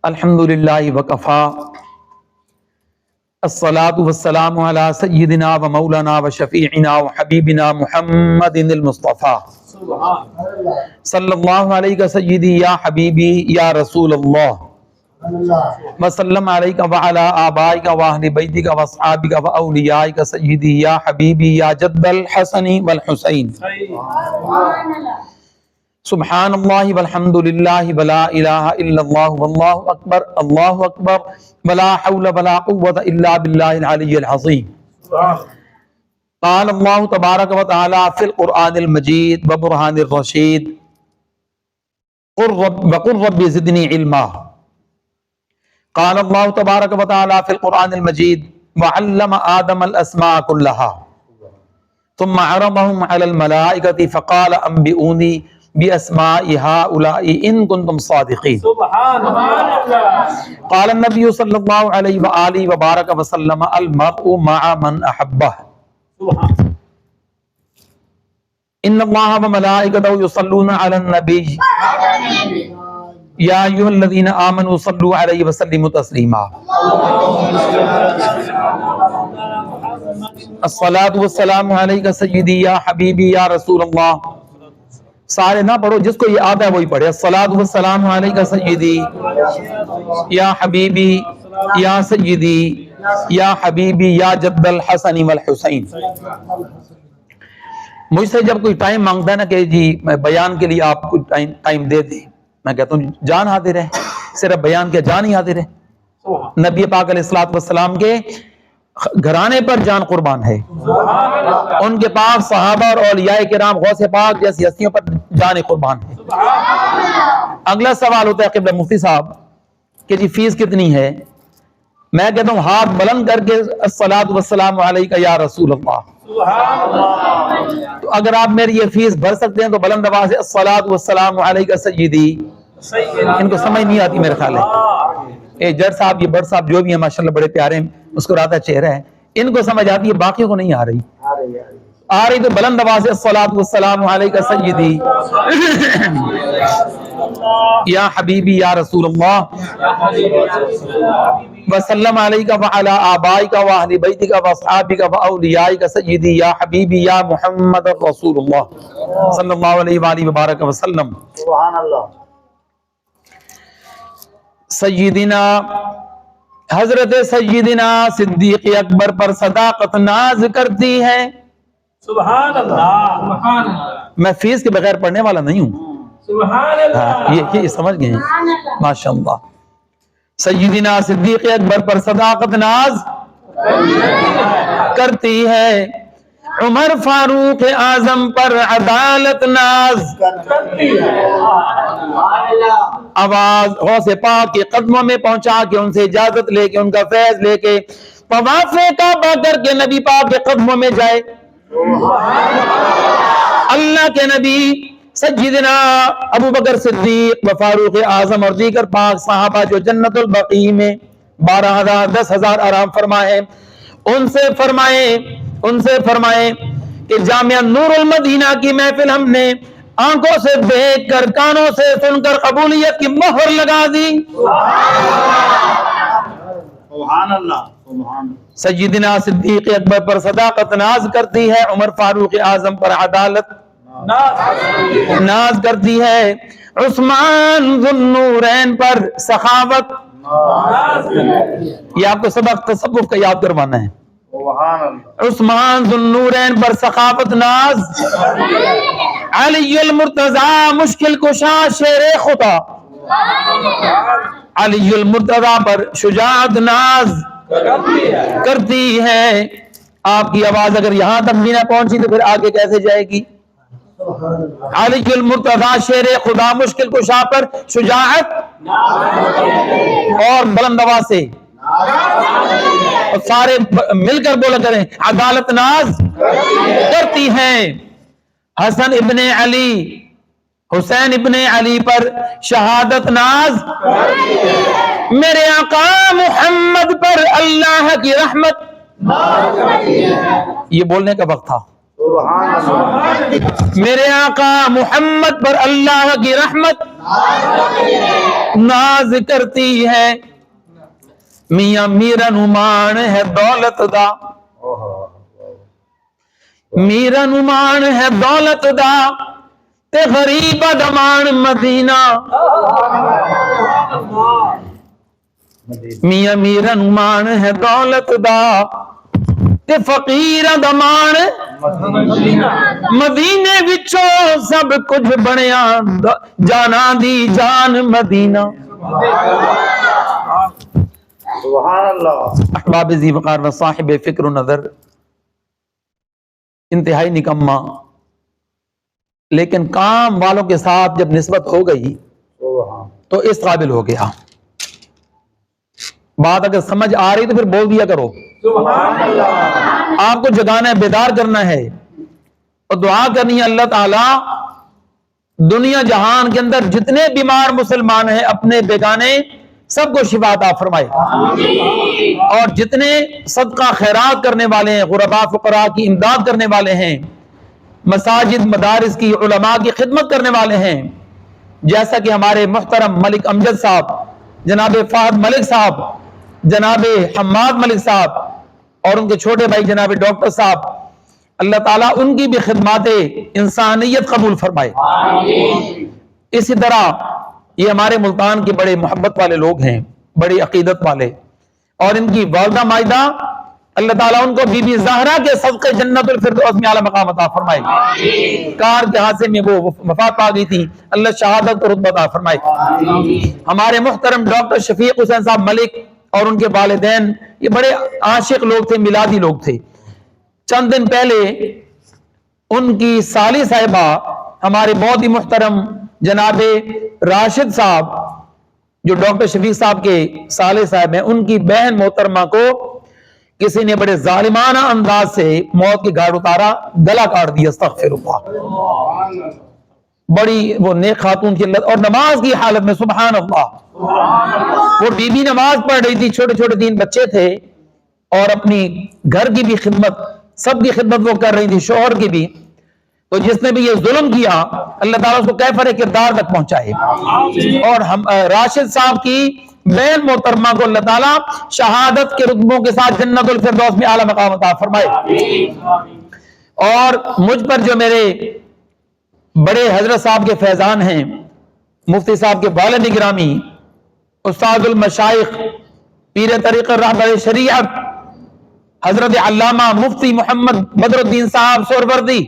الحمدللہ وکفا الصلاة والسلام علی سیدنا و مولانا و شفیعنا و حبیبنا محمد المصطفیٰ صلی اللہ علیہ سیدی یا حبیبی یا رسول اللہ وسلم علیک وعلی آبائک و اہل بیتک و اصحابک و اولیائک سیدی یا حبیبی یا جد الحسن والحسین سبحان اللہ والحمد للہ ولا الہ الا اللہ واللہ اکبر ولا حول ولا قوة الا باللہ العلی العظیم. قال اللہ تبارک و تعالی فی القرآن المجید وبرہان الرشید وقل رب زدنی علما. قال اللہ تبارک و تعالی فی القرآن المجید وعلم آدم الاسماء كلها ثم عرضهم على الملائکة فقال انبئونی بأسماء هؤلاء إن كنتم صادقين. سبحان اللہ. قال النبي صلى الله عليه وآله وبارك وسلم المرء مع من أحبه. إن الله وملائكته يصلون على النبي يا أيها الذين آمنوا صلوا عليه وسلموا تسليما. الصلاة والسلام عليك سيدي يا حبيبي يا رسول الله. سارے نہ پڑھو، جس کو یہ آتا ہے وہی پڑھے. الصلاۃ والسلام علیک سیدی یا حبیبی یا سیدی یا حبیبی یا جد الحسن والحسین. مجھ سے جب کوئی ٹائم مانگتا ہے نا کہ جی میں بیان کے لیے آپ کو ٹائم دے دیں، میں کہتا ہوں جان حاضر ہے. صرف بیان کے جان ہی حاضر ہے. نبی پاک علیہ الصلوۃ والسلام کے گھرانے پر جان قربان ہے. ان کے پاک صحابہ اور اولیاء کرام غوث پاک جیسی ہستیوں پر جان قربان ہے. اگلا سوال ہوتا ہے قبلہ مفتی صاحب کہ جی فیس کتنی ہے؟ میں کہتا ہوں ہاتھ بلند کر کے الصلاۃ والسلام علیک یا رسول اللہ. تو اگر آپ میری یہ فیس بھر سکتے ہیں تو بلند آواز سے الصلاۃ والسلام علیک سیدی. ان کو سمجھ نہیں آتی میرے خیال ہے. جج صاحب یہ بڑ صاحب جو بھی ہیں ماشاءاللہ بڑے پیارے ہیں، مسکراتا چہرہ ہے، ان کو سمجھ آتی ہے، باقیوں کو نہیں آ رہی. آ رہی تو بلند آواز سے الصلاۃ والسلام علیک سیدی یا حبیبی یا رسول اللہ وسلم علیک وعلی آبائک و اہل بیتک و اصحابک و اولیائک سیدی یا حبیبی یا محمد رسول اللہ صلی اللہ علیہ وآلہ وبارک وسلم. سبحان اللہ. سیدنا حضرت سیدنا صدیق اکبر پر صداقت ناز کرتی ہے. سبحان اللہ. میں فیس کے بغیر پڑھنے والا نہیں ہوں. سبحان اللہ. یہ سمجھ گئے ہیں ماشاءاللہ. سیدنا صدیق اکبر پر صداقت ناز کرتی ہے. عمر فاروق اعظم پر عدالت ناز کرتی ہے. آواز غوث پاک کے قدموں میں پہنچا کے ان سے اجازت لے کے ان کا فیض لے کے طواف کعبہ کر کے نبی پاک کے قدموں میں جائے. اللہ کے نبی سیدنا ابو بکر صدیق و فاروق اعظم اور دیگر پاک صحابہ جو جنت البقیع میں 12,000 10,000 آرام فرما ہے، ان سے فرمائے کہ جامعہ نور المدینہ کی محفل ہم نے آنکھوں سے دیکھ کر کانوں سے سن کر قبولیت کی مہر لگا دی. سبحان اللہ. سیدنا صدیق اکبر پر صداقت ناز کرتی ہے. عمر فاروق اعظم پر عدالت ناز کرتی ہے. عثمان ذو النورین پر سخاوت. یہ آپ کو سبق تصوف کا یاد کروانا ہے. عثمان ذو النورین پر سخاوت ناز. علی المرتضی مشکل کشا شیر خدا. علی المرتضی پر شجاعت ناز کرتی ہے. آپ کی آواز اگر یہاں تک بھی نہ پہنچی تو پھر آگے کیسے جائے گی؟ علی المرتضی شیر خدا مشکل کشا پر شجاعت اور بلند آواز سے اور سارے مل کر بولا کریں عدالت ناز کرتی ہیں. حسن ابن علی حسین ابن علی پر شہادت ناز. میرے آقا محمد پر اللہ کی رحمت. یہ بولنے کا وقت تھا. میرے آقا محمد پر اللہ کی رحمت ناز کرتی ہے، میاں میرا نمان ہے دولت دا، میرا نمان ہے دولت دا تے غریب دمان مدینہ، میاں میرا نمان ہے دولت دا تے فقیر دمان مدینے وچوں سب کچھ بنیا، جانا دی جان مدینہ۔ سبحان اللہ۔ احباب ذی وقار و صاحب فکر و نظر، انتہائی نکمہ لیکن کام والوں کے ساتھ جب نسبت ہو گئی تو اس قابل ہو گیا۔ بات اگر سمجھ آ رہی تو پھر بول دیا کرو۔ سبحان اللہ۔ آپ کو جگانا ہے، بیدار کرنا ہے اور دعا کرنی ہے اللہ تعالیٰ دنیا جہان کے اندر جتنے بیمار مسلمان ہیں اپنے بیگانے سب کو شفا عطا فرمائے، اور جتنے صدقہ خیرات کرنے والے ہیں، غرباء فقراء کی امداد کرنے والے ہیں، مساجد مدارس کی علماء کی خدمت کرنے والے ہیں، جیسا کہ ہمارے محترم ملک امجد صاحب، جناب فہد ملک صاحب، جناب حماد ملک صاحب اور ان کے چھوٹے بھائی جناب ڈاکٹر صاحب، اللہ تعالیٰ ان کی بھی خدمات انسانیت قبول فرمائے۔ اسی طرح یہ ہمارے ملتان کے بڑے محبت والے لوگ ہیں، بڑی عقیدت والے، اور ان کی والدہ مائدہ اللہ تعالیٰ ان کو بی بی زہرا کے صدقے جنت الفردوس میں اعلیٰ مقام عطا فرمائے۔ کار کے حادثے میں وہ وفات پا گئی تھی، اللہ شہادت اور رتبہ عطا فرمائے۔ ہمارے محترم ڈاکٹر شفیق حسین صاحب ملک اور ان کے والدین یہ بڑے عاشق لوگ تھے، میلادی لوگ تھے۔ چند دن پہلے ان کی سالی صاحبہ ہمارے بہت ہی محترم جناب راشد صاحب جو ڈاکٹر شفیق صاحب کے سالے صاحب ہیں، ان کی بہن محترمہ کو کسی نے بڑے ظالمانہ انداز سے موت کے گھاٹ اتارا، گلا کاٹ دیا، استغفر اللہ۔ بڑی وہ نیک خاتون کی اللہ، اور نماز کی حالت میں، سبحان اللہ، وہ بی بی نماز پڑھ رہی تھی، چھوٹے چھوٹے 3 بچے تھے، اور اپنی گھر کی بھی خدمت، سب کی خدمت وہ کر رہی تھی، شوہر کی بھی۔ تو جس نے بھی یہ ظلم کیا اللہ تعالیٰ اس کو کیفر کردار تک پہنچائے، اور ہم راشد صاحب کی بہن محترمہ کو اللہ تعالیٰ شہادت کے رتبوں کے ساتھ جنت الفردوس میں اعلیٰ مقام عطا فرمائے۔ اور مجھ پر جو میرے بڑے حضرت صاحب کے فیضان ہیں، مفتی صاحب کے والد گرامی، استاد المشائخ، پیر طریقہ رہبر شریعت، حضرت علامہ مفتی محمد بدر الدین صاحب سہروردی،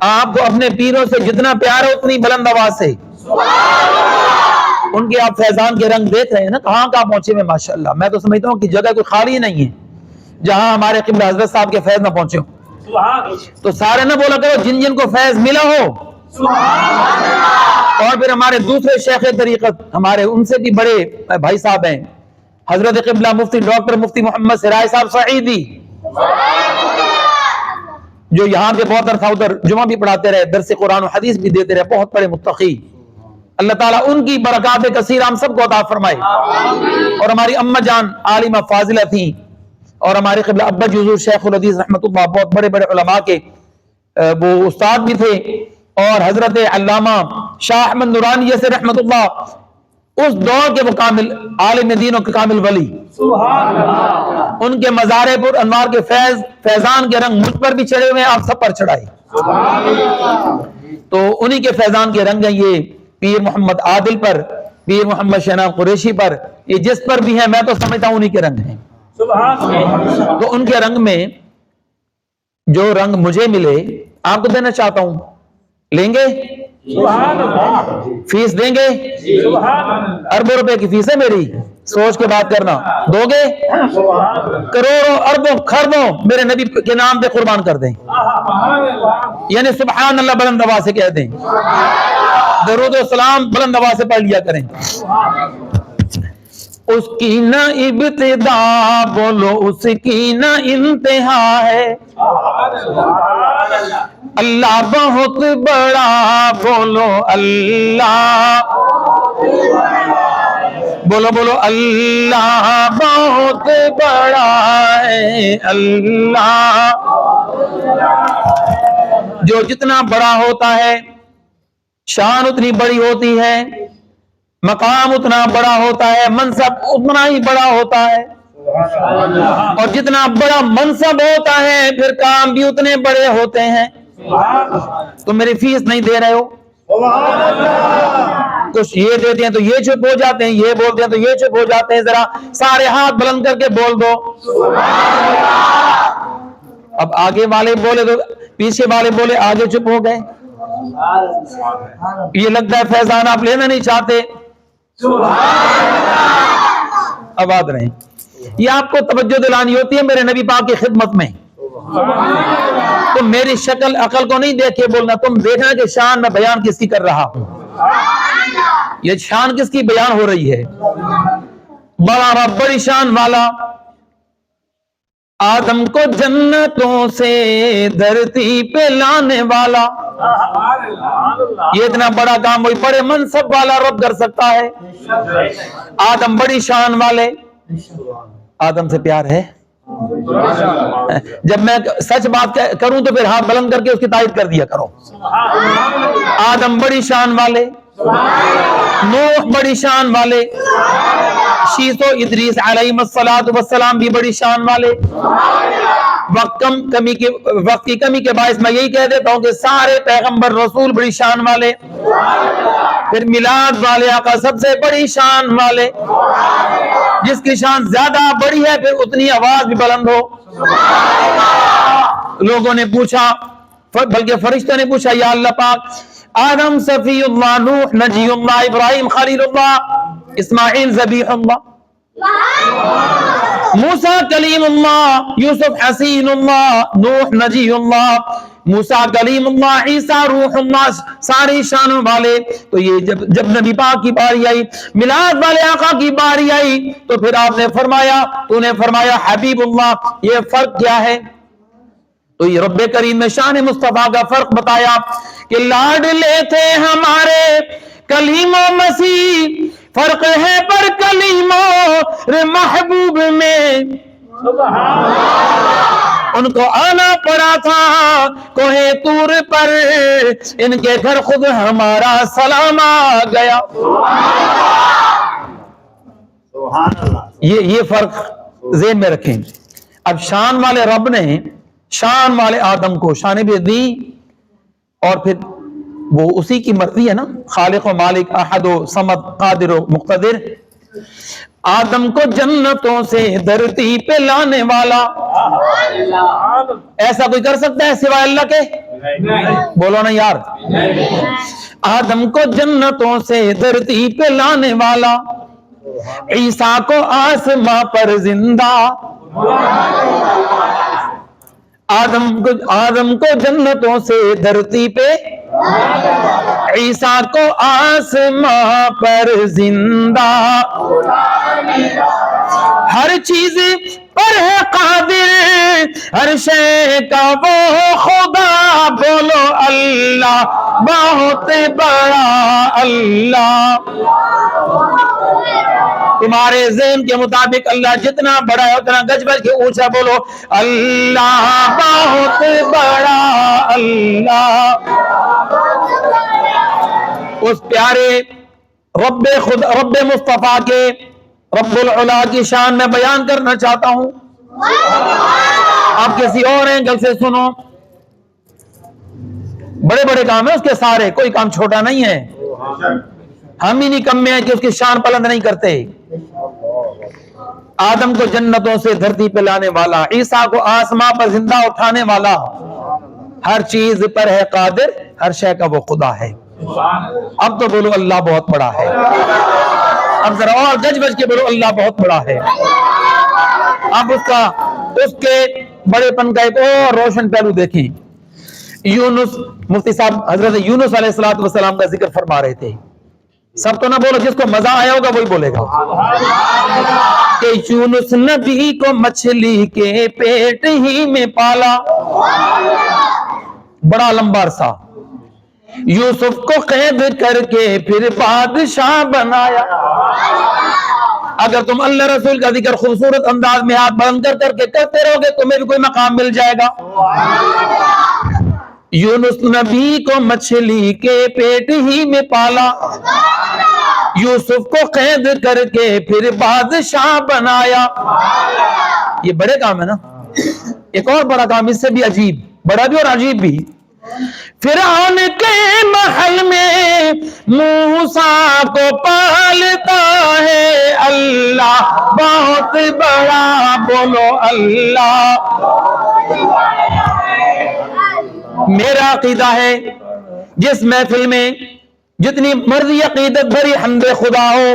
آپ کو اپنے پیروں سے جتنا پیار ہے اتنی بلند آواز سے ان کے آپ فیضان کے رنگ دیکھ رہے ہیں نا، کہاں کہاں پہنچے میں ماشاءاللہ۔ میں تو سمجھتا ہوں کہ جگہ کوئی خالی نہیں ہے جہاں ہمارے قبلہ حضرت صاحب کے فیض نہ پہنچے ہوں۔ تو سارے نہ بولا کرو جن جن کو فیض ملا ہو۔ اور پھر ہمارے دوسرے شیخ طریقت، ہمارے ان سے بھی بڑے بھائی صاحب ہیں، حضرت قبلہ مفتی ڈاکٹر مفتی محمد سراج صاحب سعیدی، جو یہاں پہ بہت عرصہ ادھر جمعہ بھی پڑھاتے رہے، درس قرآن و حدیث بھی دیتے رہے، بہت بڑے متقی۔ اللہ تعالیٰ ان کی برکات کثیر ہم سب کو عطا فرمائے۔ اور ہماری اماں جان عالمہ فاضلہ تھیں، اور ہمارے قبلہ ابا جی حضور شیخ الحدیث رحمۃ اللہ بہت بڑے بڑے علماء کے وہ استاد بھی تھے، اور حضرت علامہ شاہ احمد نورانی جیسے رحمۃ اللہ اس دور کے وہ کامل عالم دین و کامل ولی، ان کے مزارے پر انوار کے فیضان کے رنگ مجھ پر بھی چڑھے ہوئے ہیں، آپ سب پر چڑھائے۔ تو انہی کے فیضان کے رنگ ہیں یہ پیر محمد عادل پر، پیر محمد شہناز قریشی پر، یہ جس پر بھی ہیں میں تو سمجھتا ہوں انہی کے رنگ ہیں۔ تو ان کے رنگ میں جو رنگ مجھے ملے آپ کو دینا چاہتا ہوں، لیں گے؟ فیس دیں گے؟ اربوں روپے کی فیس ہے میری، سوچ کے بات کرنا، دو گے؟ کروڑوں اربوں خربوں میرے نبی کے نام پہ قربان کر دیں، یعنی سبحان اللہ بلند آواز سے کہہ دیں، درود و سلام بلند آواز سے پڑھ لیا کریں۔ اس کی نہ ابتدا بولو اس کی نہ انتہا ہے، اللہ بہت بڑا بولو اللہ بولو بولو اللہ بہت بڑا ہے، اللہ جو جتنا بڑا ہوتا ہے شان اتنی بڑی ہوتی ہے، مقام اتنا بڑا ہوتا ہے، منصب اتنا ہی بڑا ہوتا ہے، اور جتنا بڑا منصب ہوتا ہے پھر کام بھی اتنے بڑے ہوتے ہیں۔ تم میری فیس نہیں دے رہے ہو، کچھ یہ دیتے ہیں تو یہ چپ ہو جاتے ہیں، یہ بولتے ہیں تو یہ چپ ہو جاتے ہیں، ذرا سارے ہاتھ بلند کر کے بول دو۔ اب آگے والے بولے تو پیچھے والے بولے، آگے چپ ہو گئے۔ یہ لگتا ہے فیضان آپ لینا نہیں چاہتے۔ آباد رہیں۔ یہ آپ کو توجہ دلانی ہوتی ہے میرے نبی پاک کی خدمت میں۔ تم میری شکل عقل کو نہیں دیکھ کے بولنا، تم دیکھنا کہ شان میں بیان کس کی کر رہا ہوں، یہ شان کس کی بیان ہو رہی ہے۔ بڑا رب بڑی شان والا، آدم کو جنتوں سے دھرتی پہ لانے والا، یہ اتنا بڑا کام وہی بڑے منصب والا رب کر سکتا ہے۔ آدم بڑی شان والے، آدم سے پیار ہے؟ جب میں سچ بات کروں تو پھر ہاتھ بلند کر کے اس کی تائید کر دیا کرو۔ آدم بڑی شان والے، نوح بڑی شان والے، شیس و ادریس علیہم السلام بھی بڑی شان والے۔ وقت کی کمی کے باعث میں یہی کہہ دیتا ہوں کہ سارے پیغمبر رسول بڑی شان والے، پھر میلاد والے آقا سب سے بڑی شان والے، جس کی شان زیادہ بڑی ہے پھر اتنی آواز بھی بلند ہو۔ لوگوں نے پوچھا، بلکہ فرشتوں نے پوچھا، یا اللہ پاک، آدم صفی اللہ، نوح نجی اللہ، ابراہیم خلیل اللہ، اسماعیل ذبیح اللہ، موسیٰ کلیم اللہ، یوسف حسین اللہ، نوح نجی اللہ، موسیٰ کلیم اللہ، عیسیٰ روح اللہ، ساری شانوں والے۔ تو یہ جب نبی پاک کی باری آئی، میلاد والے آقا کی باری آئی، تو پھر آپ نے فرمایا، تو نے فرمایا حبیب اللہ۔ یہ فرق کیا ہے؟ تو یہ رب کریم نے شان مصطفیٰ کا فرق بتایا کہ لاڈلے تھے ہمارے کلیم و مسیح، فرق ہے پر کلیم اور محبوب میں، ان کو آنا پڑا تھا کوہ طور پر، ان کے گھر خود ہمارا سلام آ گیا۔ یہ فرق ذہن میں رکھیں۔ اب شان والے رب نے شان والے آدم کو شانیں بھی دی، اور پھر وہ اسی کی مرضی ہے نا، خالق و مالک، احد و صمد، قادر و مقتدر۔ آدم کو جنتوں سے دھرتی پہ لانے والا، ایسا کوئی کر سکتا ہے سوائے اللہ کے؟ بولو نا یار۔ آدم کو جنتوں سے دھرتی پہ لانے والا، عیسیٰ کو آسماں پر زندہ، آدم کو جنتوں سے دھرتی پہ، عیسیٰ کو آسماں پر زندہ، ہر چیز پر ہے قادر، ہر شے کا وہ خدا، بولو اللہ بہت بڑا اللہ۔ تمہارے ذہن کے مطابق اللہ جتنا بڑا ہے اتنا گج بج کے اونچا بولو، اللہ بہت بڑا اللہ۔ اس پیارے رب مصطفیٰ کے رب العلا کی شان میں بیان کرنا چاہتا ہوں۔ آپ کسی اور اینگل سے سنو، بڑے بڑے کام ہیں اس کے سارے، کوئی کام چھوٹا نہیں ہے۔ ہم ہی نہیں کم میں ہیں کہ اس کی شان پلند نہیں کرتے۔ آدم کو جنتوں سے دھرتی پہ لانے والا، عیسیٰ کو آسماں پر زندہ اٹھانے والا، ہر چیز پر ہے قادر، ہر شے کا وہ خدا ہے۔ اب تو بولو اللہ بہت بڑا ہے۔ اب ذرا اور گج بج کے بولو اللہ بہت بڑا ہے۔ اب اس کے بڑے پن کا ایک اور روشن پہلو دیکھیں۔ یونس، مفتی صاحب حضرت یونس علیہ السلام کا ذکر فرما رہے تھے۔ سب تو نہ بولو، جس کو مزہ آیا ہوگا وہی بولے گا کہ یونس نبی کو مچھلی کے پیٹ ہی میں پالا، بڑا لمبا عرصہ، یوسف کو قید کر کے پھر بادشاہ بنایا، اگر تم اللہ رسول کا ذکر خوبصورت انداز میں ہاتھ بلند کر کر کے کرتے رہو گے تمہیں بھی کوئی مقام مل جائے گا. یونس نبی کو مچھلی کے پیٹ ہی میں پالا, یوسف کو قید کر کے پھر بادشاہ بنایا. یہ بڑے کام ہے نا. ایک اور بڑا کام اس سے بھی عجیب, بڑا بھی اور عجیب بھی. فرعون کے محل میں موسیٰ کو پالتا ہے اللہ, بہت بڑا, بولو اللہ. میرا عقیدہ ہے جس محفل میں جتنی مرضی عقیدت بھری حمد خدا ہو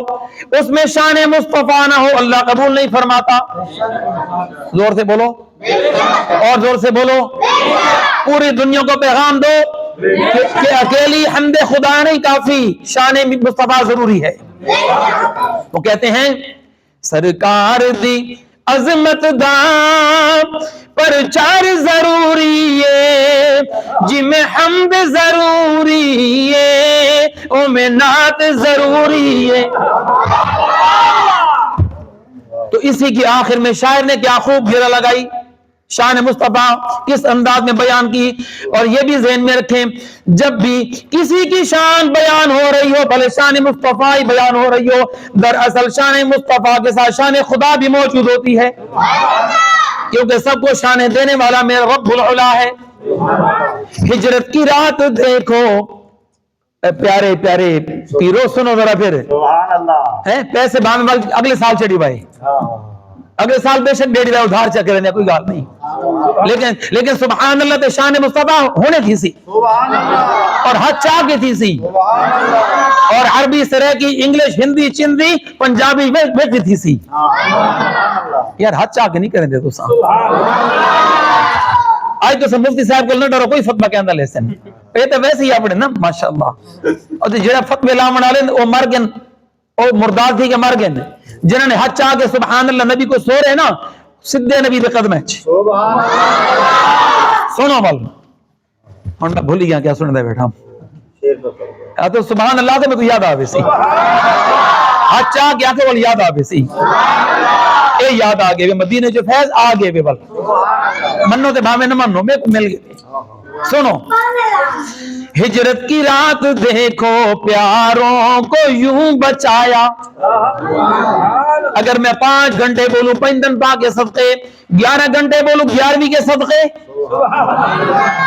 اس میں شان مصطفیٰ نہ ہو اللہ قبول نہیں فرماتا. زور سے بولو, اور زور سے بولو. پوری دنیا کو پیغام دو کہ اکیلی حمد خدا نہیں کافی, شان مصطفیٰ ضروری ہے. وہ کہتے ہیں سرکار دی عظمت دا پرچار ضروری ہے, جی میں حمد ضروری ہے, او میں نعت ضروری ہے. تو اسی کی آخر میں شاعر نے کیا خوب گرہ لگائی, شان مصطفیٰ کس انداز میں بیان کی. اور یہ بھی ذہن میں رکھیں جب بھی کسی کی شان بیان ہو رہی ہو, بھلے شان مصطفیٰ ہی بیان ہو رہی ہو, دراصل شان مصطفیٰ کے ساتھ شان خدا بھی موجود ہوتی ہے, کیونکہ سب کو شان دینے والا میرا رب العلا ہے. ہجرت کی رات دیکھو, پیارے پیارے پیرو سنو ذرا پھر, پیسے باندھ والے اگلے سال چڑھی بھائی, اگلے سال بے شک ڈیڑھی رہے ادھار چکے رہنے کوئی گال نہیں, لیکن سبحان اللہ تے شان مصطفیٰ ہونے تھی سی, اور حد چاہ کے تھی سی, اور عربی سرے کی انگلش ہندی چندی پنجابی بیٹھی تھی سی. یار حد چاہ کے نہیں کریں دے تو آج تو مفتی صاحب کو نہ ڈرو کوئی فتوہ کہندا لے سن, یہ تو ویسے ہی اپنے نا ماشاءاللہ. اور جڑا فتوی لا منا لیں وہ مر گئے, او مرداد تھی کہ مر گئے, جنہوں نے حد چاہ کے سبحان اللہ نبی کو سو رہے نا سدھے نبی دے قدم وچ. سنو بل ہن میں بھول گیا کیا سندا بیٹھا, تو سبحان اللہ تے میں کو یاد آوے سی, حد چاہ کے آتے بول یاد آوے سی, اے یاد آ گئے مدینے جو فیض آ گئے بل منو تے بھاوے نہ منو میں کو مل گئے. سنو ہجرت کی رات دیکھو پیاروں کو یوں بچایا. اگر میں 5 گھنٹے بولوں پیندن پاک کے صدقے, 11 گھنٹے بولوں 11ویں کے صدقے,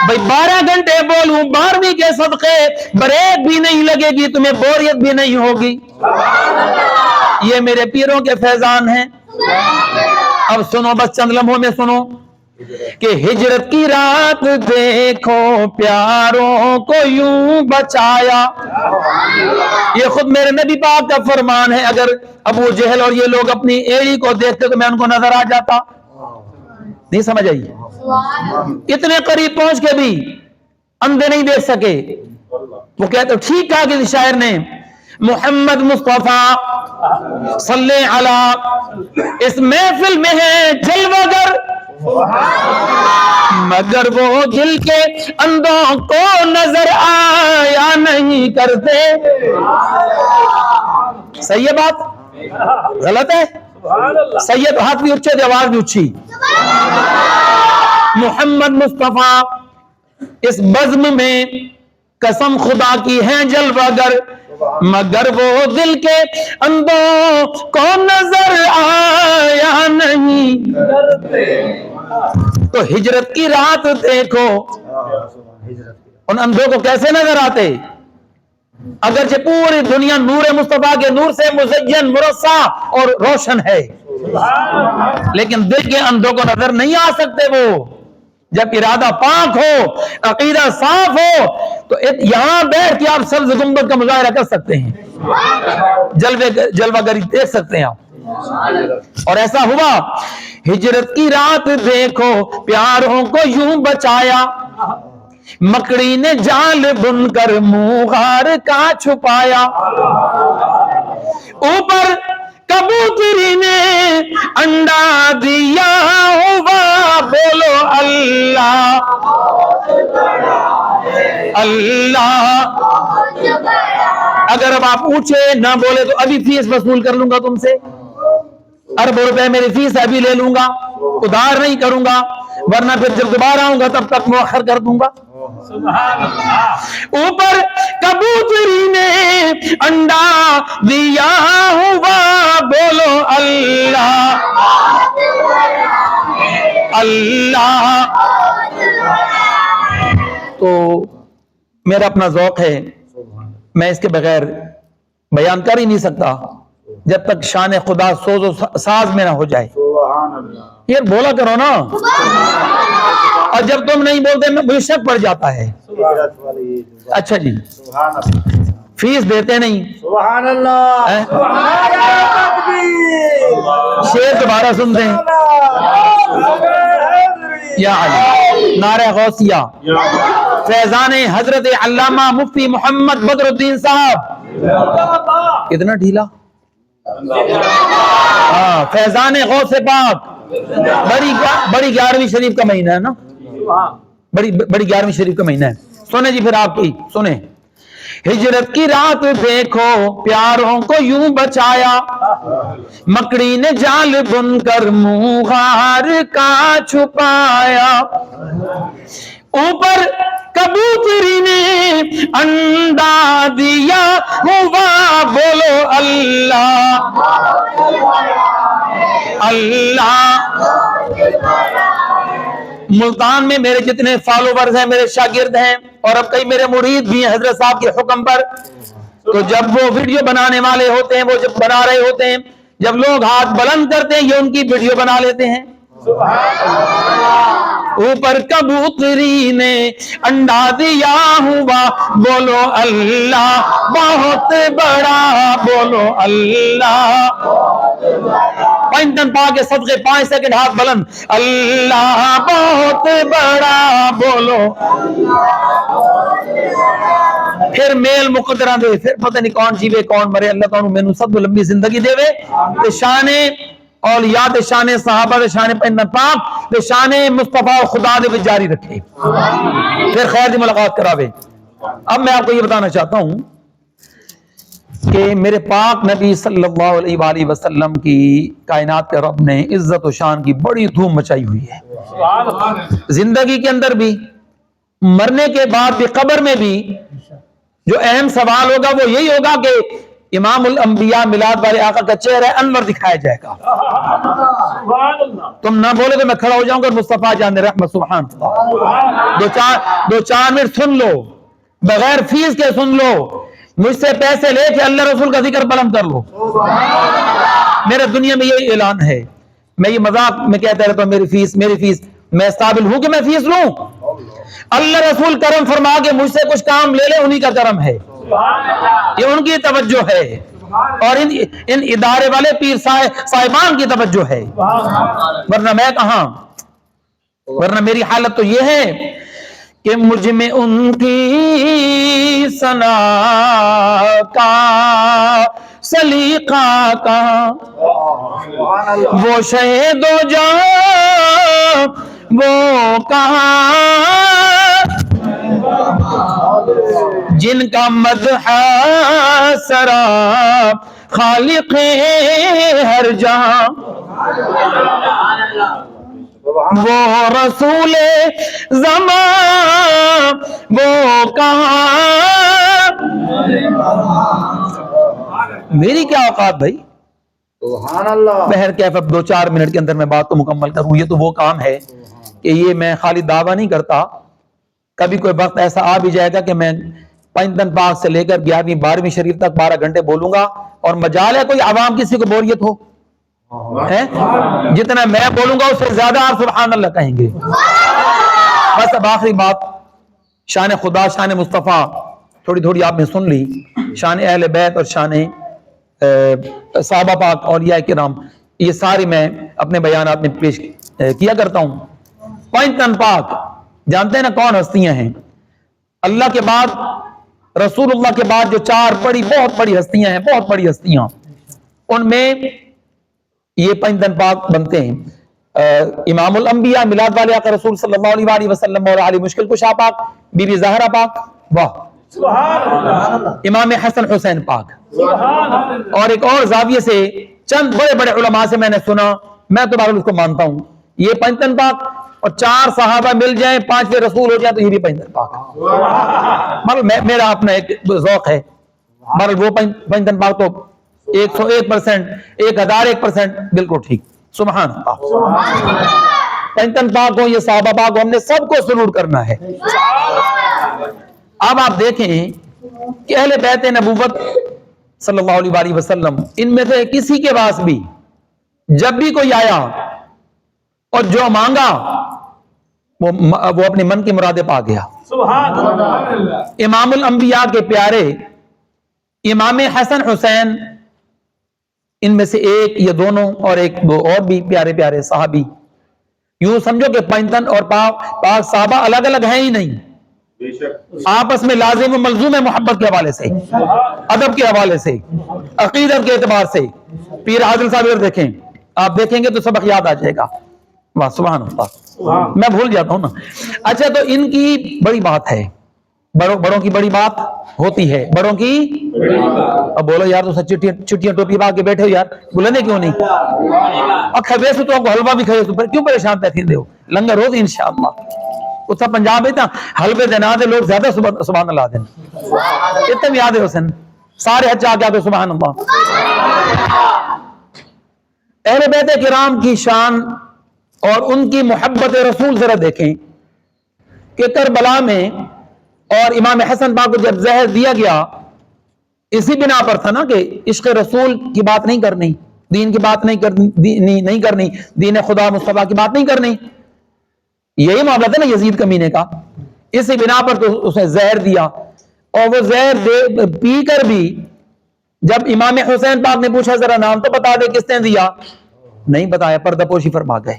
بھئی 12 گھنٹے بولوں 12ویں کے صدقے, بریک بھی نہیں لگے گی, تمہیں بوریت بھی نہیں ہوگی. یہ میرے پیروں کے فیضان ہیں. اب سنو بس چند لمحوں میں سنو کہ ہجرت کی رات دیکھو پیاروں کو یوں بچایا. یہ خود میرے نبی پاک کا فرمان ہے. اگر ابو جہل اور یہ لوگ اپنی ایڑی کو دیکھتے تو میں ان کو نظر آ جاتا. نہیں سمجھ آئی؟ اتنے قریب پہنچ کے بھی اندھے نہیں دیکھ سکے. وہ کہتے ٹھیک کہا کہ شاعر نے, محمد مصطفیٰ صلی علی, اس محفل میں ہے جلوہ گر, مگر وہ دل کے اندھوں کو نظر آیا نہیں کرتے. صحیح ہے بات؟ غلط ہے؟ صحیح ہے تو ہاتھ بھی اچھے, آواز بھی اچھی. محمد مصطفیٰ اس بزم میں قسم خدا کی ہے جلوہ گر, مگر وہ دل کے اندھوں کو نظر آیا نہیں. تو ہجرت کی رات دیکھو, ان اندھوں کو کیسے نظر آتے؟ اگرچہ پوری دنیا نور مصطفیٰ کے نور سے مزین مرصع اور روشن ہے, لیکن دل کے اندھوں کو نظر نہیں آ سکتے. وہ جب ارادہ پاک ہو, عقیدہ صاف ہو, تو یہاں بیٹھ کے آپ سبز گنبد کا مظاہرہ کر سکتے ہیں, جلوہ گری دیکھ سکتے ہیں آپ. اور ایسا ہوا. ہجرت کی رات دیکھو پیاروں کو یوں بچایا, مکڑی نے جال بن کر منہ غار کا چھپایا. اوپر کبوتری نے انڈا دیا ہوا, بولو اللہ اللہ. اگر اب آپ اونچے نہ بولے تو ابھی فیس وصول کر لوں گا تم سے. اربوں روپے میری فیس ابھی لے لوں گا، ادھار نہیں کروں گا، ورنہ پھر جب دوبارہ آؤں گا تب تک مؤخر کر دوں گا۔ اوپر کبوتری نے انڈا دیا ہوا، بولو اللہ اللہ۔ تو میرا اپنا ذوق ہے، میں اس کے بغیر بیان کر ہی نہیں سکتا جب تک شان خدا سوز و ساز میں نہ ہو جائے۔ سبحان اللہ۔ یہ بولا کرو نا، اور جب تم نہیں بولتے مجھے شک پڑ جاتا ہے۔ اچھا جی، سبحان اللہ۔ فیس دیتے نہیں، سبحان اللہ۔ شیر دوبارہ سنتے ہیں، یا علی، نعرہ غوثیہ، فیضان حضرت علامہ مفتی محمد بدر الدین صاحب۔ کتنا ڈھیلا، ہاں، فیضان غوث پاک۔ بڑی 11ویں شریف کا مہینہ ہے نا، بڑی 11ویں شریف کا مہینہ ہے۔ سنیں جی پھر آپ کی سنیں۔ ہجرت کی رات دیکھو پیاروں کو یوں بچایا، مکڑی نے جال بن کر منہ غار کا چھپایا، اوپر کبوتری نے انڈا دیا ہوا، بولو اللہ اللہ۔ ملتان میں میرے جتنے فالوورز ہیں، میرے شاگرد ہیں، اور اب کئی میرے مرید بھی ہیں حضرت صاحب کے حکم پر، تو جب وہ ویڈیو بنانے والے ہوتے ہیں، وہ جب بنا رہے ہوتے ہیں، جب لوگ ہاتھ بلند کرتے ہیں یہ ان کی ویڈیو بنا لیتے ہیں۔ اوپر کبوتری نے انڈا دیا ہوا، بولو اللہ بہت بڑا، بولو اللہ۔ پنجتن پا کے صدقے 5 سیکنڈ ہاتھ بلند، اللہ بہت بڑا، بولو۔ پھر میل مقدرہ دے، پھر پتہ نہیں کون جیوے کون مرے، اللہ تعالیٰ میں سب لمبی زندگی دے وے، تے شان اولیاء تے شان صحابہ تے شان پنجتن پاک تے شان مصطفیٰ خدا دے وچ جاری رکھے، پھر خیر دی ملاقات کراوے۔ اب میں آپ کو یہ بتانا چاہتا ہوں کہ میرے پاک نبی صلی اللہ علیہ وآلہ وسلم کی کائنات کے رب نے عزت و شان کی بڑی دھوم مچائی ہوئی ہے، زندگی کے اندر بھی، مرنے کے بعد بھی، قبر میں بھی۔ جو اہم سوال ہوگا وہ یہی ہوگا کہ امام الانبیاء میلاد والے آقا کا چہرہ انور دکھایا جائے گا۔ تم نہ بولے تو میں کھڑا ہو جاؤں گا، مصطفیٰ جان رحمت، سبحان اللہ۔ دو چار منٹ سن لو، بغیر فیس کے سن لو، مجھ سے پیسے لے کے اللہ رسول کا ذکر بلند کر لو۔ میرے دنیا میں یہی اعلان ہے، میں یہ مذاق میں کہتا رہتا ہوں میری فیس، میں اس قابل ہوں کہ میں فیس لوں؟ اللہ رسول کرم فرما کے مجھ سے کچھ کام لے لے، انہی کا کرم ہے، یہ ان کی توجہ ہے، اور ان ادارے والے پیر صاحبان کی توجہ ہے، ورنہ میں کہاں، ورنہ میری حالت تو یہ ہے کہ مجھ میں ان کی ثنا کا سلیقہ کا، وہ شہید و جاں وہ کہاں، جن کا مدح سرا خالق ہر جہاں، وہ رسول زمان وہ کہاں۔ میری کیا اوقات بھائی، سبحان اللہ۔ بہر کیف اب 2-4 منٹ کے اندر میں بات کو مکمل کروں۔ یہ تو وہ کام ہے کہ یہ میں خالی دعویٰ نہیں کرتا، کبھی کوئی وقت ایسا آ بھی جائے گا کہ میں پنجتن پاک سے لے کر 11ویں 12ویں شریف تک 12 گھنٹے بولوں گا، اور مجال ہے کوئی عوام کسی کو بوریت ہو ہے؟ جتنا میں بولوں گا اس سے زیادہ آپ سبحان اللہ کہیں گے۔ بس اب آخری بات، شان خدا، شان مصطفیٰ تھوڑی آپ نے سن لی، شان اہل بیت اور شان صحابہ پاک اولیاء کرام، یہ ساری میں اپنے بیانات میں پیش کیا کرتا ہوں۔ پنجتن پاک جانتے ہیں نا کون ہستیاں ہیں؟ اللہ کے بعد، رسول اللہ کے بعد جو 4 بہت بڑی ہستیاں ہیں، بہت بڑی ہستیاں، ان میں یہ پنجتن پاک بنتے ہیں۔ امام الانبیاء میلاد والے آقا رسول صلی اللہ علیہ وآلہ وسلم اور علی مشکل کشا پاک، بی بی زہرا پاک، واہ، امام حسن حسین پاک، اور ایک اور زاویے سے چند بڑے بڑے علماء سے میں نے سنا، میں تو بہرحال اس کو مانتا ہوں، یہ پنجتن پاک اور 4 صحابہ مل جائیں 5ویں رسول ہو جائیں تو یہ بھی پنجتن پاک ہے۔ مطلب میرا اپنا ایک ذوق ہے، بہرحال وہ پنجتن پاک تو 101%، 1001% بالکل ٹھیک، سبحان اللہ۔ پنجتن پاک ہو، یہ صحابہ پاک ہو، ہم نے سب کو سلوٹ کرنا ہے۔ اب آپ دیکھیں کہ اہل بیت نبوت صلی اللہ علیہ وآلہ وسلم، ان میں سے کسی کے پاس بھی جب بھی کوئی آیا اور جو مانگا وہ اپنے من کی مرادیں پا گیا۔ امام الانبیاء کے پیارے امام حسن حسین، ان میں سے ایک یا دونوں اور ایک دو اور بھی پیارے پیارے صحابی، یوں سمجھو کہ پنجتن اور پاک صحابہ الگ الگ ہیں ہی نہیں، آپس میں لازم و ملزوم ہے، محبت کے حوالے سے، ادب کے حوالے سے، عقیدت کے اعتبار سے۔ پیر عادل صاحب اگر دیکھیں، آپ دیکھیں گے تو سبق یاد آ جائے گا۔ واہ سبحان اللہ، میں بھول جاتا ہوں نا۔ اچھا، تو ان کی بڑی بات ہے، بڑوں کی بڑی بات ہوتی ہے، بڑوں کی۔ اب بولو یار، تو چٹیاں ٹوپی پا کے بیٹھے ہو یار، بلندے کیوں نہیں؟ اور کھوے سے تو آپ کو حلوہ بھی کھائے، کیوں پریشان تھے ہو؟ لنگر روز انشاءاللہ اتنا پنجاب ہے نا، حلوے دینا دے لوگ زیادہ سبحان اللہ دین، اتنے بھی یاد ہے حسن سارے حج آ کے سبحان اللہ۔ اہل بیت کرام کی شان اور ان کی محبت رسول ذرا دیکھیں کہ کربلا میں اور امام حسن پاک کو جب زہر دیا گیا، اسی بنا پر تھا نا کہ عشق رسول کی بات نہیں کرنی، دین کی بات نہیں کرنی، دین خدا مصطفیٰ کی بات نہیں کرنی، یہی معاملہ تھا نا یزید کمینے کا۔ اسی بنا پر تو اس نے زہر دیا، اور وہ زہر پی کر بھی جب امام حسین پاک نے پوچھا ذرا نام تو بتا دے کس نے دیا، نہیں بتایا، پردہ پوشی فرما گئے۔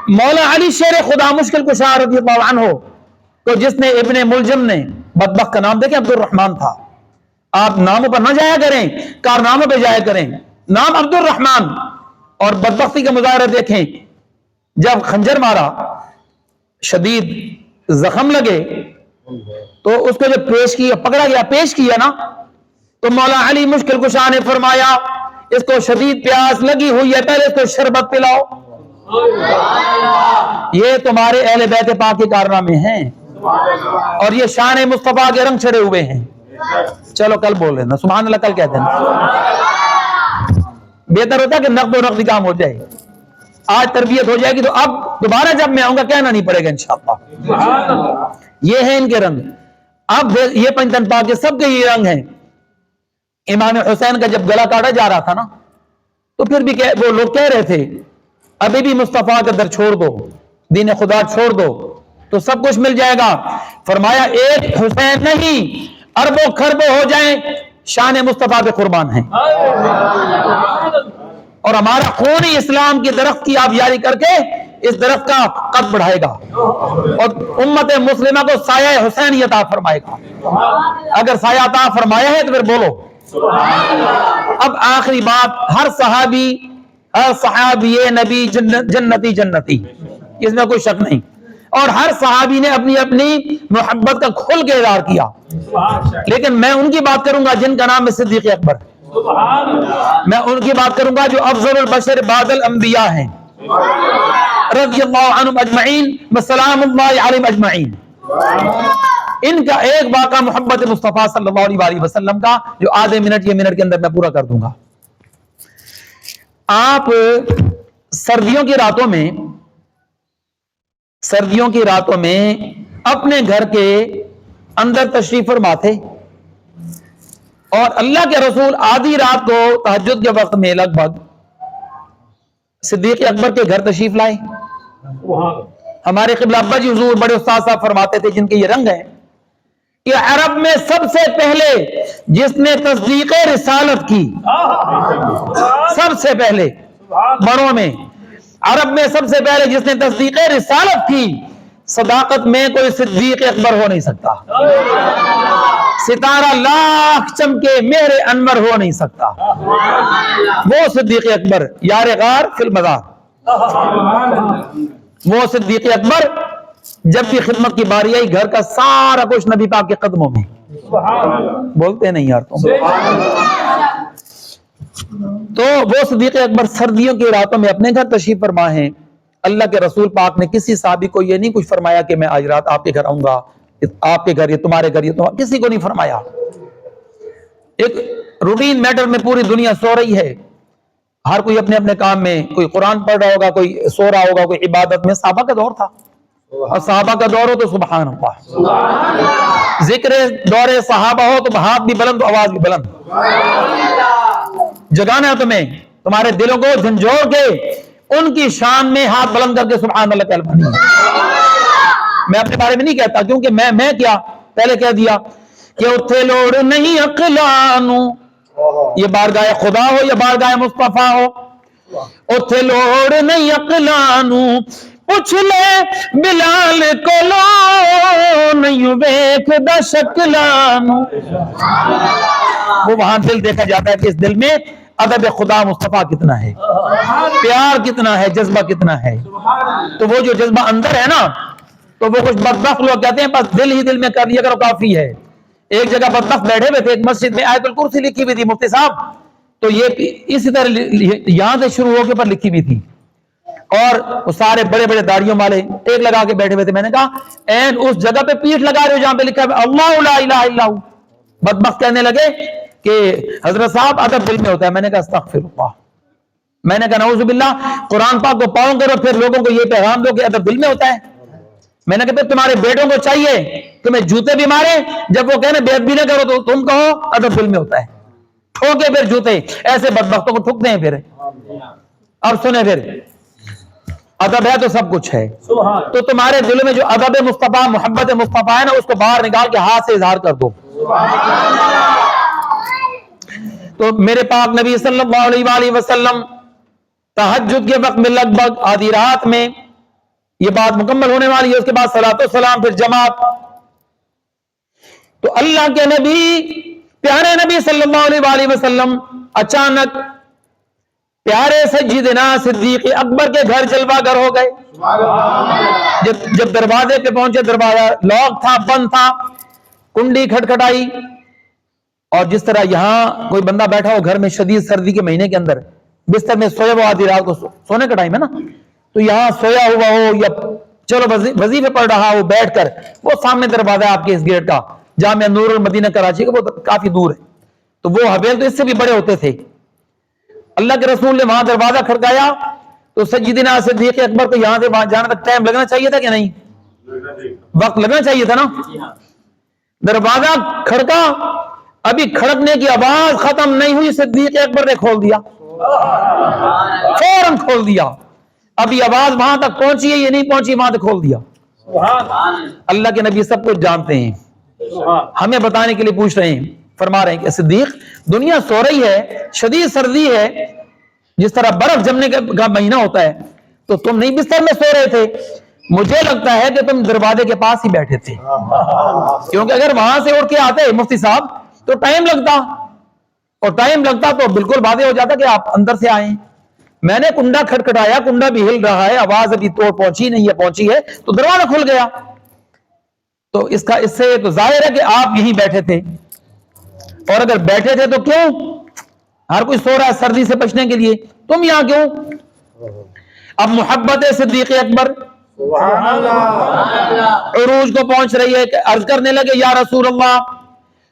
مولا علی شیر خدا مشکل کشا رضی اللہ عنہ کو جس نے ابن ملجم نے، بدبخت کا نام دیکھیں عبد الرحمن تھا، آپ ناموں پر نہ جایا کریں، کارناموں پہ جایا کریں، نام عبد الرحمن، اور بدبختی کا مظاہرہ دیکھیں، جب خنجر مارا، شدید زخم لگے، تو اس کو جب پیش کیا، پکڑا گیا، پیش کیا نا، تو مولا علی مشکل کشا نے فرمایا اس کو شدید پیاس لگی ہوئی ہے، پہلے اس کو شربت پلاؤ۔ یہ تمہارے اہل بیت پاک کے کارنامے ہیں، اور یہ شان مصطفیٰ کے رنگ چڑھے ہوئے ہیں۔ چلو کل بول لینا سبحان اللہ، کل کہتے ہیں، بہتر ہوتا کہ نقد و نقدی کام ہو جائے، آج تربیت ہو جائے گی تو اب دوبارہ جب میں آؤں گا کہنا نہیں پڑے گا انشاءاللہ۔ یہ ہیں ان کے رنگ۔ اب یہ پنجتن پاک کے سب کے یہ رنگ ہیں۔ امام حسین کا جب گلا کاٹا جا رہا تھا نا، تو پھر بھی وہ لوگ کہہ رہے تھے ابھی بھی مصطفیٰ کا در چھوڑ دو، دین خدا چھوڑ دو تو سب کچھ مل جائے گا۔ فرمایا ایک حسین نہیں، اربوں خربوں ہو جائیں، شان مصطفیٰ پہ قربان ہیں، اور ہمارا خون ہی اسلام کی درخت کی آبیاری کر کے اس درخت کا قد بڑھائے گا، اور امت مسلمہ کو سایہ حسین عطا فرمائے گا۔ اگر سایہ عطا فرمایا ہے تو پھر بولو۔ اب آخری بات، ہر صحابی نبی جنتی، اس میں کوئی شک نہیں، اور ہر صحابی نے اپنی اپنی محبت کا کھل کے اظہار کیا، لیکن میں ان کی بات کروں گا جن کا نام ہے صدیق اکبر، میں ان کی بات کروں گا جو افضل البشر بعد الانبیاء ہیں، رضی اللہ عنہم اجمعین وسلام اللہ علیہم اجمعین۔ ان کا ایک واقعہ محبت مصطفیٰ صلی اللہ علیہ وآلہ وسلم کا، جو آدھے منٹ یا منٹ کے اندر میں پورا کر دوں گا۔ آپ سردیوں کی راتوں میں اپنے گھر کے اندر تشریف فرما تھے، اور اللہ کے رسول آدھی رات کو تہجد کے وقت میں لگ بھگ صدیق اکبر کے گھر تشریف لائے۔ ہمارے قبلہ ابا جی حضور بڑے استاد صاحب فرماتے تھے، جن کے یہ رنگ ہیں، کہ عرب میں سب سے پہلے جس نے تصدیق رسالت کی، سب سے پہلے بڑوں میں عرب میں سب سے پہلے جس نے تصدیق رسالت کی، صداقت میں کوئی صدیق اکبر ہو نہیں سکتا، ستارہ لاکھ چمکے مہر انور ہو نہیں سکتا، وہ صدیق اکبر یار غار فی المزار۔ وہ صدیق اکبر جب بھی خدمت کی باری آئی، گھر کا سارا کچھ نبی پاک کے قدموں میں، بولتے نہیں یار تم. تو وہ صدیق اکبر سردیوں کی راتوں میں اپنے گھر تشریف فرما ہیں. اللہ کے رسول پاک نے کسی صحابی کو یہ نہیں کچھ فرمایا کہ میں آج رات آپ کے گھر آؤں گا, آپ کے گھر, یہ تمہارے گھر, یہ تمہارے, کسی کو نہیں فرمایا. ایک روٹین میٹر میں پوری دنیا سو رہی ہے, ہر کوئی اپنے اپنے کام میں, کوئی قرآن پڑھ رہا ہوگا, کوئی سو رہا ہوگا, کوئی عبادت میں. صحابہ کا دور تھا, اور صحابہ کا دور ہو تو سبحان اللہ, ذکر دور صحابہ ہو تو ہاتھ بھی بلند, آواز بھی بلند. جگانا ہے تمہیں, تمہارے دلوں کو جھنجھوڑ کے ان کی شان میں ہاتھ بلند کر کے سبحان اللہ کہنا نہیں. میں اپنے بارے میں نہیں کہتا, کیونکہ میں کیا پہلے کہہ دیا کہ اتھے لوڑ نہیں اقلانو, یہ بارگاہ خدا ہو یا بارگاہ مصطفیٰ ہو, اتھے لوڑ نہیں اقلانو, پوچھ لے بلال کو لو نہیں ویکھ دا شکلانو. وہ وہاں دل دیکھا جاتا ہے کہ اس دل میں ادب خدا مصطفیٰ کتنا ہے, پیار کتنا ہے, جذبہ کتنا ہے. تو وہ جو جذبہ اندر ہے نا, تو وہ کچھ بدبخت لوگ کہتے ہیں بس دل ہی دل میں کر لیا کرو کافی ہے. ایک جگہ بدبخت بیٹھے ہوئے تھے, ایک مسجد میں آیت الکرسی لکھی ہوئی تھی مفتی صاحب, تو یہ اسی طرح یہاں سے شروع ہو کے پر لکھی ہوئی تھی, اور وہ سارے بڑے بڑے داڑھیوں والے ایک لگا کے بیٹھے ہوئے تھے. میں نے کہا این اس جگہ پہ پیٹھ لگا رہے ہو جہاں پہ لکھا ہے اللہ لا الہ الا ہو. بدبخت کہنے لگے کہ حضرت صاحب ادب دل میں ہوتا ہے. میں نے کہا استغفر اللہ, میں نے کہا نعوذ باللہ, قرآن پاک کو پاؤں کرو پھر لوگوں کو یہ پیغام دو کہ ادب دل میں ہوتا ہے. میں نے کہا پھر تمہارے بیٹوں کو چاہیے تمہیں جوتے بھی مارے, جب وہ کہنے بے ادبی نہ کرو تو تم کہو ادب دل میں ہوتا ہے. ٹھوکے پھر جوتے, ایسے بدبختوں کو ٹھوکتے ہیں. پھر اب سنیں, پھر ادب ہے تو سب کچھ ہے. تو تمہارے دل میں جو ادب مصطفیٰ, محبت مصطفیٰ ہے نا, اس کو باہر نکال کے ہاتھ سے اظہار کر دو. تو میرے پاک نبی صلی اللہ علیہ وآلہ وسلم تہجد کے وقت میں لگ بھگ آدھی رات میں یہ بات مکمل ہونے والی ہے, اس کے بعد صلاۃ و سلام, پھر جماعت. تو اللہ کے نبی, پیارے نبی صلی اللہ علیہ وآلہ وسلم اچانک پیارے سیدنا صدیق اکبر کے گھر جلوہ گر ہو گئے. جب دروازے پہ پہنچے, دروازہ لاک تھا, بند تھا, کنڈی کھٹکھٹائی, اور جس طرح یہاں کوئی بندہ بیٹھا ہو گھر میں شدید سردی کے مہینے کے اندر, بستر میں سویا ہوا آدھی رات کو, سونے کا ٹائم ہے نا, تو یہاں سویا ہوا ہو یا چلو وظیفے پڑھ رہا ہو بیٹھ کر, وہ سامنے دروازہ ہے آپ کے اس گیٹ کا, جامعہ نور المدینہ کراچی کا, وہ کافی دور ہے. تو وہ حویل تو اس سے بھی بڑے ہوتے تھے. اللہ کے رسول نے وہاں دروازہ کھڑکایا, تو سیدنا صدیق اکبر کو یہاں سے وہاں جانے تک ٹائم لگنا چاہیے تھا کہ نہیں, وقت لگنا چاہیے تھا نا. دروازہ کھڑکا, ابھی کھڑکنے کی آواز ختم نہیں ہوئی, صدیق اکبر نے کھول دیا, فوراً کھول دیا. ابھی آواز وہاں تک پہنچی ہے, یہ نہیں پہنچی, وہاں تک کھول دیا. اللہ کے نبی سب کچھ جانتے ہیں, ہمیں بتانے کے لیے پوچھ رہے ہیں. فرما رہے ہیں کہ صدیق, دنیا سو رہی ہے, شدید سردی ہے, جس طرح برف جمنے کا مہینہ ہوتا ہے, تو تم نہیں بستر میں سو رہے تھے, مجھے لگتا ہے کہ تم دروازے کے پاس ہی بیٹھے تھے, کیونکہ اگر وہاں سے اٹھ کے آتے مفتی صاحب تو ٹائم لگتا, اور ٹائم لگتا تو بالکل واضح ہو جاتا کہ آپ اندر سے آئیں. میں نے کنڈا کھٹکھٹایا, کنڈا بھی ہل رہا ہے, آواز ابھی توڑ پہنچی نہیں ہے, پہنچی ہے, تو دروازہ کھل گیا. تو اس سے تو ظاہر ہے کہ آپ یہیں بیٹھے تھے, اور اگر بیٹھے تھے تو کیوں, ہر کوئی سو رہا ہے سردی سے بچنے کے لیے, تم یہاں کیوں؟ اب محبت صدیق اکبر عروج کو پہنچ رہی ہے, عرض کرنے لگے یا رسول اللہ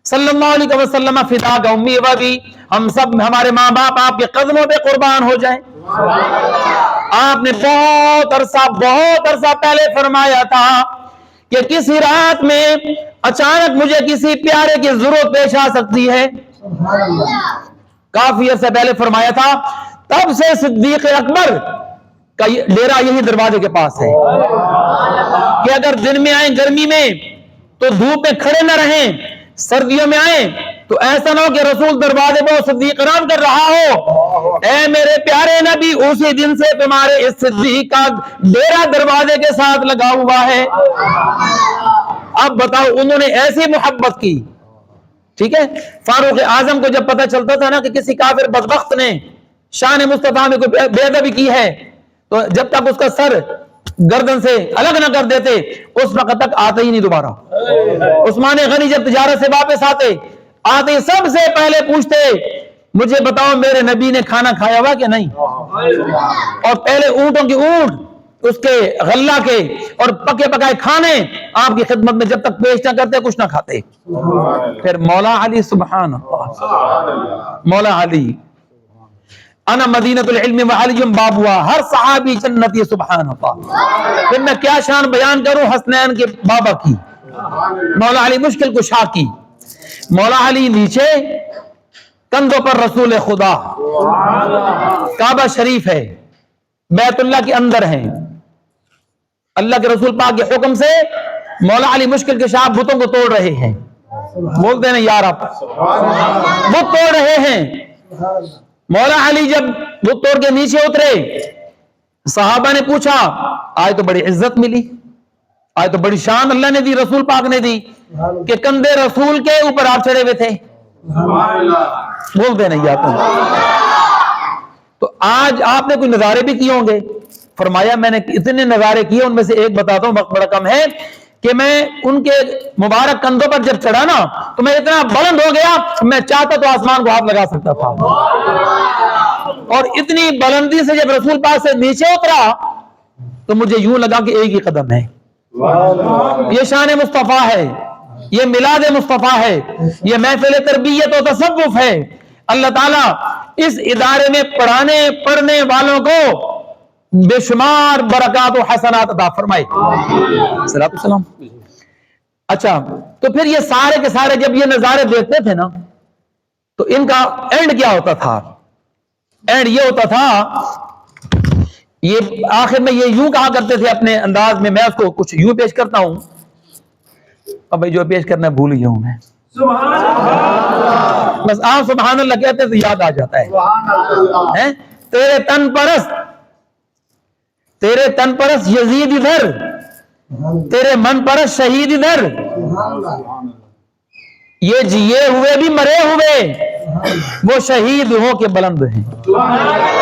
صلی اللہ علیہ وسلم فدا کا امی و ابی, ہم سب, ہمارے ماں باپ آپ کے قدموں پہ قربان ہو جائیں. آپ نے بہت عرصہ پہلے فرمایا تھا کہ کسی رات میں اچانک مجھے کسی پیارے کی ضرورت پیش آ سکتی ہے. کافی عرصہ پہلے فرمایا تھا. تب سے صدیق اکبر کا ڈیرا یہی دروازے کے پاس ہے, کہ اگر دن میں آئیں گرمی میں تو دھوپ میں کھڑے نہ رہیں, سردیوں میں آئیں تو ایسا نہ ہو کہ رسول دروازے پہ صدیق آرام کر رہا ہو. اے میرے پیارے نبی, اسی دن سے تمہارے اس صدیق کا ڈیرا دروازے کے ساتھ لگا ہوا ہے. اب بتاؤ, انہوں نے ایسی محبت کی. ٹھیک ہے, فاروق اعظم کو جب پتہ چلتا تھا نا کہ کسی کافر بدبخت نے شان مصطفیٰ میں کوئی بے ادبی کی ہے, تو جب تک اس کا سر گردن سے الگ نہ کر دیتے اس وقت تک آتے ہی نہیں دوبارہ. عثمان غنی جب تجارت سے واپس آتے سب سے پہلے پوچھتے مجھے بتاؤ میرے نبی نے کھانا کھایا ہوا کہ نہیں, اور پہلے اونٹوں کی اونٹ اس کے غلہ کے اور پکے پکائے کھانے آپ کی خدمت میں جب تک پیش نہ کرتے کچھ نہ کھاتے. پھر مولا علی سبحان اللہ, مولا علی انا مدینۃ العلم وعلی بابوا, ہر صحابی جنتی سبحان اللہ. پھر میں کیا شان بیان کروں حسنین کے بابا کی, مولا علی مشکل کشا کی. مولا علی نیچے کندھوں پر رسول خدا, کعبہ شریف ہے, بیت اللہ کے اندر ہیں, اللہ کے رسول پاک کے حکم سے مولا علی مشکل کشا بتوں کو توڑ رہے ہیں. بولتے ہیں یار آپ بت توڑ رہے ہیں. مولا علی جب بت توڑ کے نیچے اترے صحابہ نے پوچھا آج تو بڑی عزت ملی, آج تو بڑی شان اللہ نے دی, رسول پاک نے دی کہ کندھے رسول کے اوپر آپ چڑھے ہوئے تھے. بولتے نہیں آپ. تو آج آپ نے کوئی نظارے بھی کیے ہوں گے. فرمایا میں نے اتنے نظارے کیے, ان میں سے ایک بتاتا ہوں, وقت بڑا کم ہے, کہ میں ان کے مبارک کندھوں پر جب چڑھا نا تو میں اتنا بلند ہو گیا میں چاہتا تو آسمان کو ہاتھ لگا سکتا تھا. اور اتنی بلندی سے جب رسول پاک سے نیچے اترا تو مجھے یوں لگا کہ ایک ہی قدم ہے. یہ شان مصطفیٰ ہے, یہ میلاد مصطفیٰ ہے, یہ محفل تربیت و تصوف ہے. اللہ تعالیٰ اس ادارے میں پڑھنے والوں کو بے شمار برکات و حسنات عطا فرمائے. صلاۃ والسلام. اچھا تو پھر یہ سارے کے سارے جب یہ نظارے دیکھتے تھے نا تو ان کا اینڈ کیا ہوتا تھا؟ اینڈ یہ ہوتا تھا, یہ آخر میں یہ یوں کہا کرتے تھے اپنے انداز میں اس کو کچھ یوں پیش کرتا ہوں, اب جو پیش کرنا بھول گیا ہوں میں, بس آپ سبحان اللہ کہتے تو یاد آ جاتا ہے. تیرے تن پرست یزید ادھر, تیرے من پرست شہید ادھر, یہ جیے ہوئے بھی مرے ہوئے وہ شہید ہو کے بلند ہیں.